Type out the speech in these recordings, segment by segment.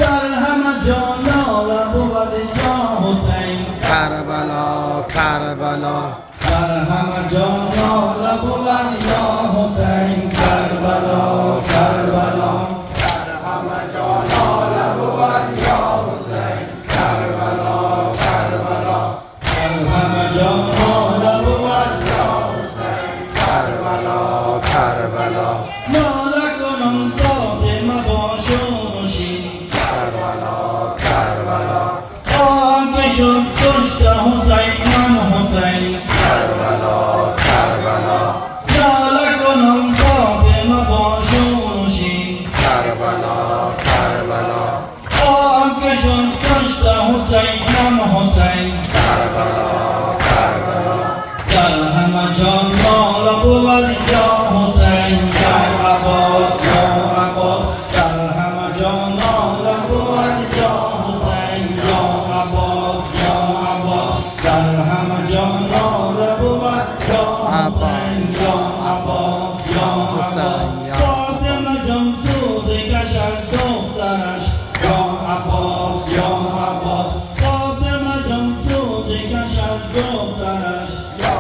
در همه جا ناله بود یا حسین کربلا کربلا در همه جا ناله بود یا حسین کربلا کربلا در همه جا ناله بود یا حسین کربلا کربلا در همه جا ناله بود یا حسین کربلا کربلا ناله کنم تا به مباشوشی کربلا کربلا آنکه شد کشت حسین من حسین کربلا کربلا ناله کنم تا به مباشوشی کربلا کربلا آنکه شد کشت حسین من حسین کربلا کربلا در همه جان ناله بود یا حسین یا عباس یا عباس در همه جان ناله بود یا حسین یا عباس یا عباس در همه جان ناله بود یا حسین یا عباس یا عباس فاطمه جان سوزی کشد دخترش یا عباس یا عباس فاطمه جان سوزی کشد دخترش یا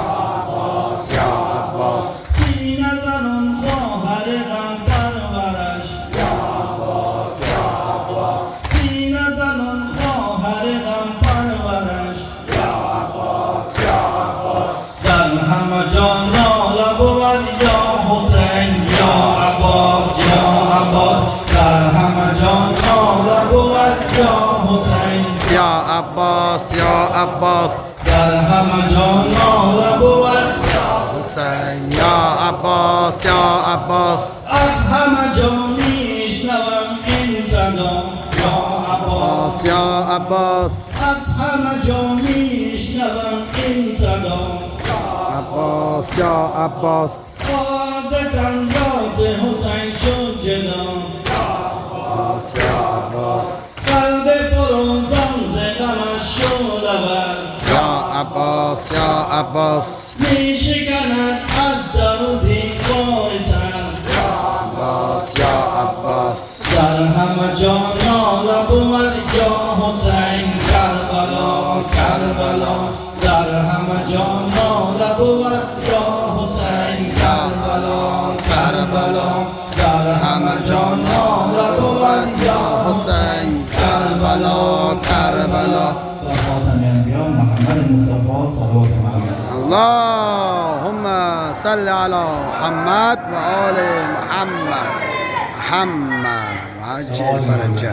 عباس سینه زنان خواهر غم پرورش یا عباس یا عباس سینه زنان خواهر غم پرورش یا عباس یا عباس در همه جا ناله بود یا حسین یا عباس یا عباس در همه جا ناله بود یا حسین یا عباس یا عباس در همه جا ناله بود حسین یا عباس یا عباس از همه جا میشنوم این صدا یا عباس یا عباس از همه جا میشنوم این صدا عباس یا عباس تازه راز حسین شد جدا عباس یا عباس قلب فروزان ز غمش شد آور یا عباس یا عباس میشکند از در و دیوار سر عباس یا عباس در همه جا ناله بود یا حسین کربلا کربلا در همه جا ناله بود یا حسین کربلا کربلا در همه جا ناله بود یا حسین کربلا کربلا و خاتم انبیا محمد مصطفی صلوات الله اللهم صل على محمد و آل محمد محمد و عجل فرجه